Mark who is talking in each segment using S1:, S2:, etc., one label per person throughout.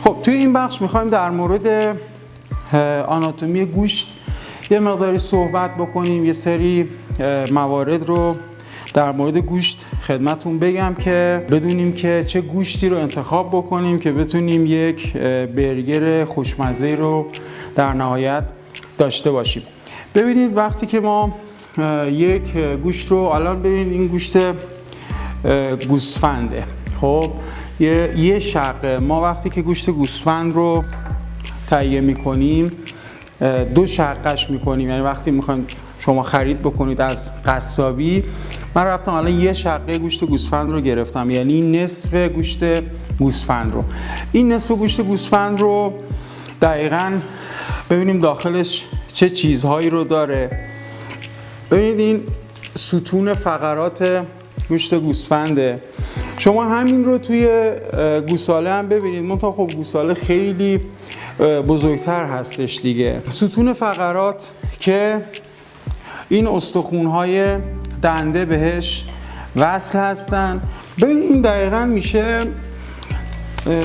S1: خب توی این بخش میخوایم در مورد آناتومی گوشت یه مقداری صحبت بکنیم. یه سری موارد رو در مورد گوشت خدمتون بگم که بدونیم که چه گوشتی رو انتخاب بکنیم که بتونیم یک برگر خوشمزه رو در نهایت داشته باشیم. ببینید وقتی که ما یک گوشت رو الان ببینید این گوشت گوسفنده. خب یه شقه ما وقتی که گوشت گوسفند رو تهیه میکنیم 2 شقش میکنیم. یعنی وقتی میخوایم شما خرید بکنید از قصابی، من رفتم الان یه شقه گوشت گوسفند رو گرفتم، یعنی نصف گوشت گوسفند رو. این نصف گوشت گوسفند رو دقیقاً ببینیم داخلش چه چیزهایی رو داره. ببینید این ستون فقرات گوشت گوسفنده. شما همین رو توی گوساله هم ببینید، منتها خب گوساله خیلی بزرگتر هستش دیگه. ستون فقرات که این استخوان‌های دنده بهش وصل هستن. ببین این دقیقاً میشه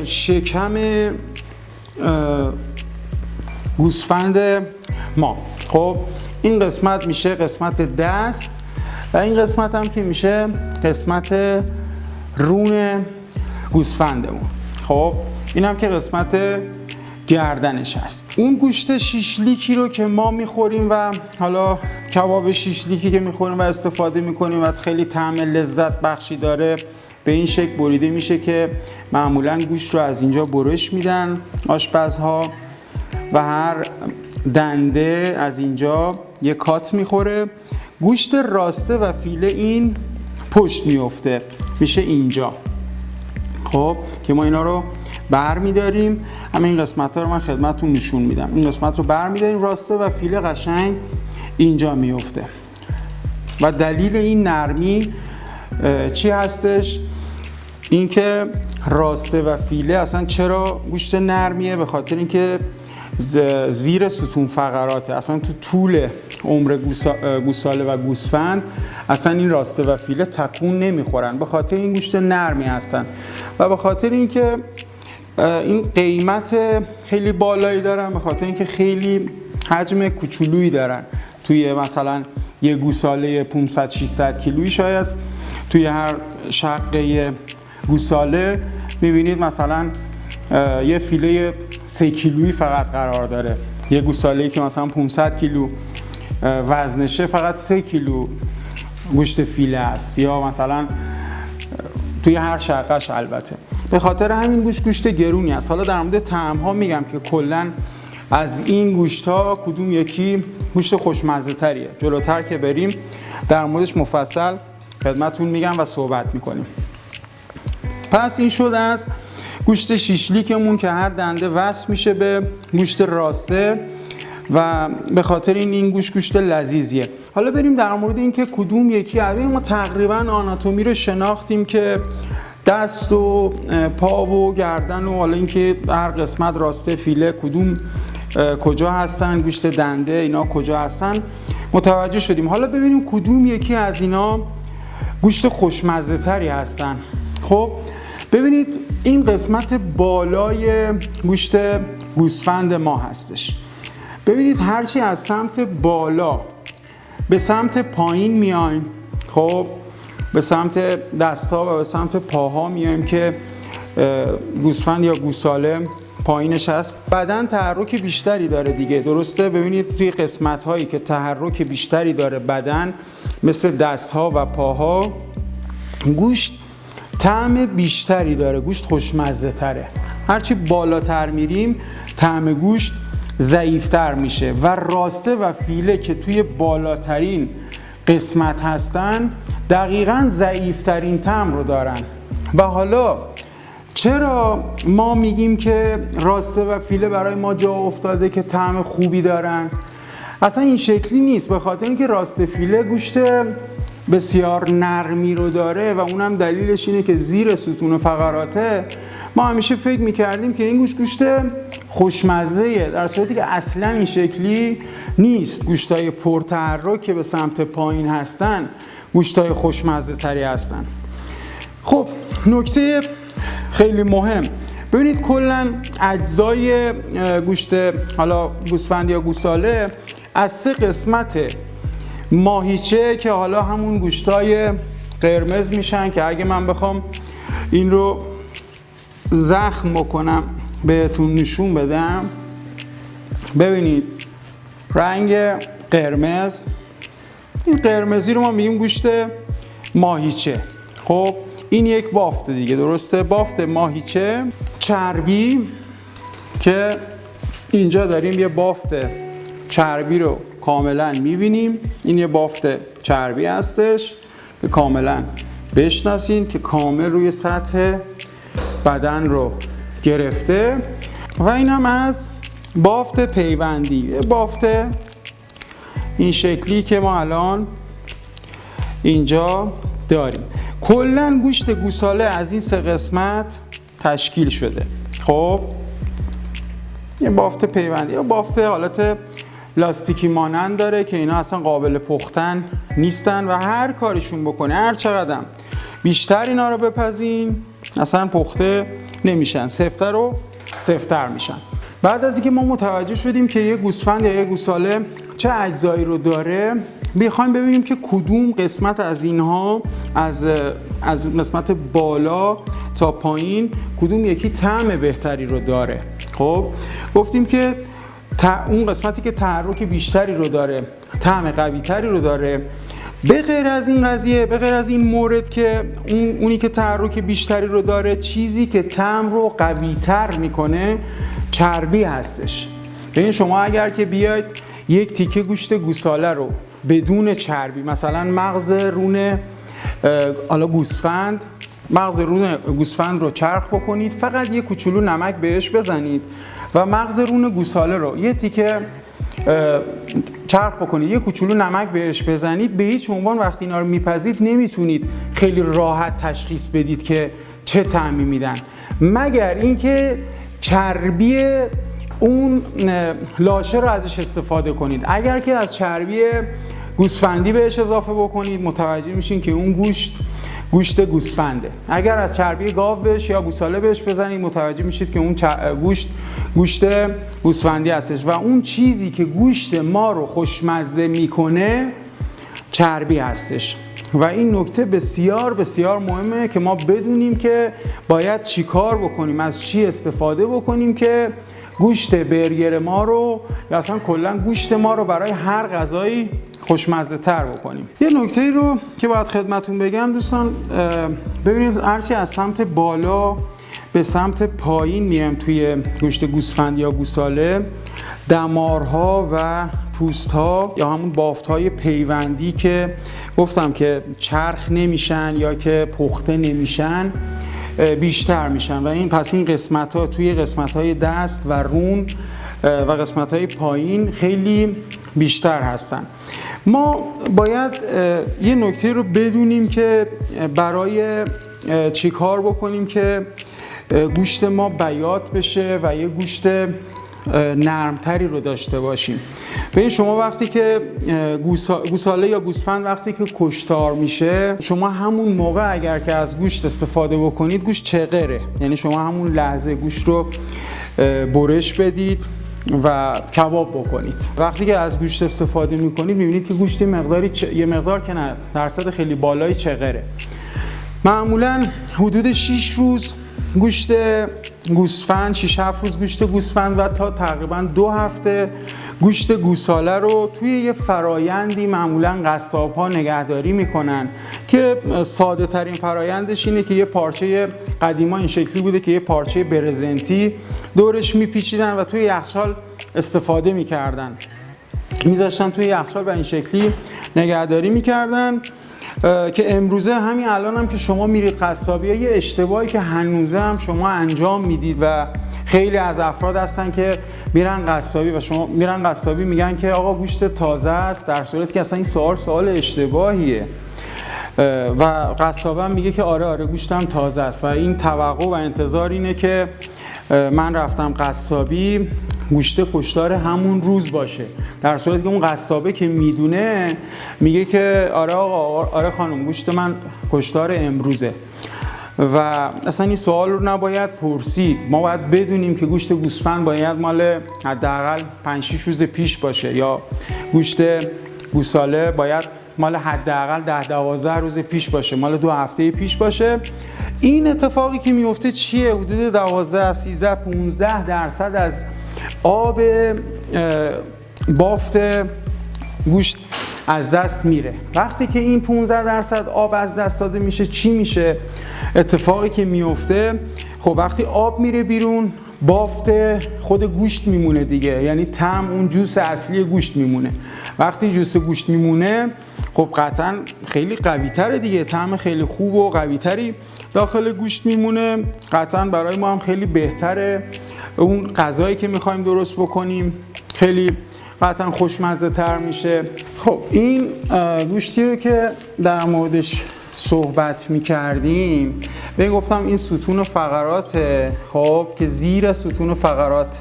S1: شکم گوسفند ما. خب این قسمت میشه قسمت دست و این قسمت هم که میشه قسمت رون گوسفندمون. خب این هم که قسمت گردنش هست. اون گوشت شیشلیکی رو که ما میخوریم و حالا کباب شیشلیکی که میخوریم و استفاده میکنیم و خیلی طعم لذت بخشی داره، به این شکل بریده میشه که معمولا گوشت رو از اینجا برش میدن آشپزها و هر دنده از اینجا یک کات میخوره. گوشت راسته و فیله این پشت میفته، میشه اینجا. خب که ما اینا رو برمیداریم. همه این قسمت ها رو من خدمتتون نشون میدم. این قسمت رو برمیداریم، راسته و فیله قشنگ اینجا میفته. و دلیل این نرمی چی هستش؟ اینکه راسته و فیله اصلا چرا گوشت نرمیه؟ به خاطر اینکه زیر ستون فقراته. اصلا تو طول عمر گوساله و گوسفند اصلا این راسته و فیله تکون نمیخورن، به خاطر این گوشت نرمی هستن و به خاطر اینکه این قیمت خیلی بالایی دارن، به خاطر اینکه خیلی حجم کوچولویی دارن. توی مثلا یه گوساله 500-600 کیلویی شاید توی هر شقه گوساله میبینید مثلا یه فیله 3 کیلویی فقط قرار داره. یه گوساله‌ای که مثلا 500 کیلو وزنشه فقط 3 کیلو گوشت فیله است، یا مثلا توی هر شقش. البته به خاطر همین گوشت گرونی است. حالا در مورد طعم‌ها میگم که کلاً از این گوشت‌ها کدوم یکی گوشت خوشمزه تریه. جلوتر که بریم در موردش مفصل خدمتتون میگم و صحبت میکنیم. پس این شد از گوشت شیشلیکمون که هر دنده وصل میشه به گوشت راسته و به خاطر این گوشت لذیذیه. حالا بریم در مورد اینکه کدوم یکی. ما تقریبا آناتومی رو شناختیم که دست و پا و گردن و حالا اینکه هر قسمت راسته فیله کدوم کجا هستن، گوشت دنده اینا کجا هستن متوجه شدیم. حالا ببینیم کدوم یکی از اینا گوشت خوشمزه تری هستن. خب ببینید این قسمت بالای گوشت گوسفند ما هستش. ببینید هرچی از سمت بالا به سمت پایین میایم، خب به سمت دست‌ها و به سمت پاها میایم که گوسفند یا گوساله پایینش هست. بدن تحرک بیشتری داره دیگه، درسته؟ ببینید توی قسمت‌هایی که تحرک بیشتری داره بدن مثل دست‌ها و پاها، گوشت طعم بیشتری داره، گوشت خوشمزه تره. هرچی بالاتر میریم طعم گوشت ضعیفتر میشه و راسته و فیله که توی بالاترین قسمت هستن دقیقاً ضعیفترین طعم رو دارن. و حالا چرا ما میگیم که راسته و فیله برای ما جا افتاده که طعم خوبی دارن؟ اصلا این شکلی نیست، به خاطر اینکه راسته فیله گوشت بسیار نرمی رو داره و اونم دلیلش اینه که زیر ستون فقراته. ما همیشه فکر میکردیم که این گوشت خوشمزه‌ایه، در صورتی که اصلا این شکلی نیست. گوشتای پرتحرک که به سمت پایین هستن گوشتای خوشمزه تری هستن. خب نکته خیلی مهم، ببینید کلا اجزای گوشت حالا گوسفند یا گوساله از 3 قسمت ماهیچه که حالا همون گوشتای قرمز میشن که اگه من بخوام این رو زخم بکنم بهتون نشون بدم، ببینید رنگ قرمز، این قرمزی رو ما میگیم گوشت ماهیچه. خب این یک بافت دیگه، درسته؟ بافت ماهیچه. چربی که اینجا داریم یه بافت چربی رو کاملا میبینیم، این یه بافت چربی هستش که کاملا بشناسین که کامل روی سطح بدن رو گرفته. و این هم از بافت پیوندی، بافت این شکلی که ما الان اینجا داریم. کلا گوشت گوساله از این 3 قسمت تشکیل شده. خب یه بافت پیوندی یا بافت حالت لاستیکی مانند داره که اینا اصلا قابل پختن نیستن و هر کارشون بکنه، هر چقدر بیشتر اینا رو بپزین اصلا پخته نمیشن، سفت‌تر و سفت‌تر میشن. بعد از اینکه ما متوجه شدیم که یه گوسفند یا یه گوساله چه اجزایی رو داره، میخوایم ببینیم که کدوم قسمت از اینها از قسمت بالا تا پایین کدوم یکی طعم بهتری رو داره. خب گفتیم که اون قسمتی که تحرک بیشتری رو داره، طعم قوی‌تری رو داره. به غیر از این قضیه، به غیر از این مورد که اونی که تحرک بیشتری رو داره، چیزی که طعم رو قوی‌تر میکنه چربی هستش. ببین شما اگر که بیاید یک تیکه گوشت گوساله رو بدون چربی، مثلا مغز رون گوسفند رو چرخ بکنید، فقط یه کوچولو نمک بهش بزنید و مغز رون گوساله رو یه تیکه چرخ بکنید، یه کوچولو نمک بهش بزنید، به هیچ عنوان وقتی اینا رو میپزید نمیتونید خیلی راحت تشخیص بدید که چه طعمی میدن، مگر اینکه چربی اون لاشه رو ازش استفاده کنید. اگر که از چربی گوسفندی بهش اضافه بکنید متوجه میشین که اون گوشت گوسفنده. اگر از چربی گاو بهش یا گوساله بهش بزنید متوجه میشید که اون گوشت گوسفندی هستش و اون چیزی که گوشت ما رو خوشمزه میکنه چربی هستش. و این نکته بسیار بسیار مهمه که ما بدونیم که باید چی کار بکنیم، از چی استفاده بکنیم که گوشت برگر ما رو یا اصلا کلا گوشت ما رو برای هر غذایی خوشمزه تر بکنیم. یه نکته رو که باید خدمتون بگم دوستان، ببینید هرچی از سمت بالا به سمت پایین میایم توی گوشت گوسفند یا گوساله، دمارها و پوستها یا همون بافتهای پیوندی که گفتم که چرخ نمیشن یا که پخته نمیشن بیشتر میشن و این قسمت‌ها توی قسمت‌های دست و رون و قسمت‌های پایین خیلی بیشتر هستن. ما باید یه نکته رو بدونیم که برای چی کار بکنیم که گوشت ما بیات بشه و یه گوشت نرمتری رو داشته باشیم. ببین شما وقتی که گوساله یا گوسفند وقتی که کشتار میشه، شما همون موقع اگر که از گوشت استفاده بکنید گوشت چغره، یعنی شما همون لحظه گوشت رو برش بدید و کباب بکنید. وقتی که از گوشت استفاده میکنید میبینید که گوشت یه مقدار که نه درصد خیلی بالای چغره. معمولا حدود 6 روز گوشت گوسفند، 6-7 روز گوشت گوسفند و تا تقریبا 2 هفته گوشت گوساله رو توی یه فرایندی معمولا قصاب‌ها نگهداری میکنن که ساده ترین فرایندش اینه که یه پارچه قدیما این شکلی بوده که یه پارچه برزنتی دورش میپیچیدن و توی یخچال استفاده میکردن، میذاشتن توی یخچال و این شکلی نگهداری میکردن که امروزه همین الان هم که شما میرید قصابی، یه اشتباهی که هنوزه هم شما انجام میدید و خیلی از افراد هستن که میرن قصابی و شما میرن قصابی میگن که آقا گوشت تازه است، در صورتی که اصلا این سوال اشتباهیه و قصاب هم میگه که آره گوشتم تازه است و این توقع و انتظار اینه که من رفتم قصابی گوشت کشتار همون روز باشه، در صورتی که اون قصابه که میدونه میگه که آره آقا، آره خانم، گوشت من کشتار امروزه. و اصلا این سوال رو نباید پرسید. ما باید بدونیم که گوشت گوسفند باید مال حداقل 5-6 روز پیش باشه یا گوشت گوساله باید مال حداقل 10-12 روز پیش باشه، مال 2 هفته پیش باشه. این اتفاقی که میفته چیه؟ حدود 12-15% از آب بافت گوشت از دست میره. وقتی که این 15% آب از دست داده میشه چی میشه؟ اتفاقی که میفته، خب وقتی آب میره بیرون بافت خود گوشت میمونه دیگه، یعنی طعم اون جوس اصلی گوشت میمونه. وقتی جوس گوشت میمونه خب قطعا خیلی قوی تره دیگه، طعم خیلی خوب و قوی تری داخل گوشت میمونه. قطعا برای ما هم خیلی بهتره، اون غذایی که میخوایم درست بکنیم خیلی قطعا خوشمزه تر میشه. خب این گوشتی رو که در موردش صحبت میکردیم، بهم گفتم این ستون فقرات، خب که زیر ستون فقرات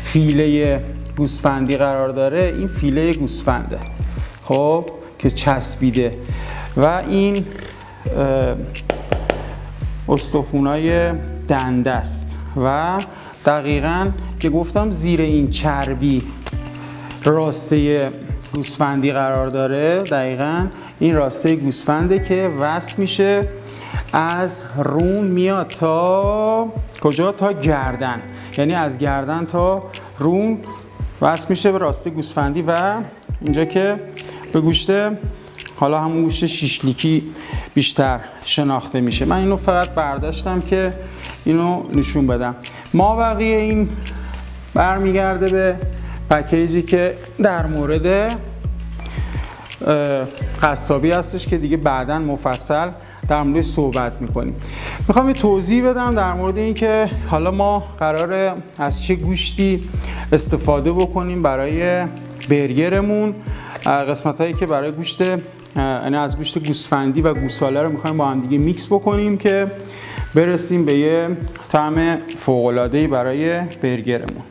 S1: فیله گوسفندی قرار داره. این فیله گوسفنده خب که چسبیده و این استخونای دنده است و دقیقاً که گفتم زیر این چربی راسته گوسفندی قرار داره. دقیقاً این راسته گوسفنده که وصل میشه از رون میاد تا کجا؟ تا گردن، یعنی از گردن تا رون وصل میشه به راسته گوسفندی و اینجا که به گوشت، حالا همون گوشت شیشلیکی بیشتر شناخته میشه. من اینو فقط برداشتم که اینو نشون بدم. مابقی این برمیگرده به پکیجی که در مورد قصابی هستش که دیگه بعداً مفصل در مورد صحبت میکنیم. میخوام یه توضیح بدم در مورد این که حالا ما قراره از چه گوشتی استفاده بکنیم برای برگرمون. قسمت هایی که برای گوشت، یعنی از گوشت گوسفندی و گوساله رو میخوایم با هم دیگه میکس بکنیم که برسیم به یه طعم فوق‌العاده‌ای برای برگرمون.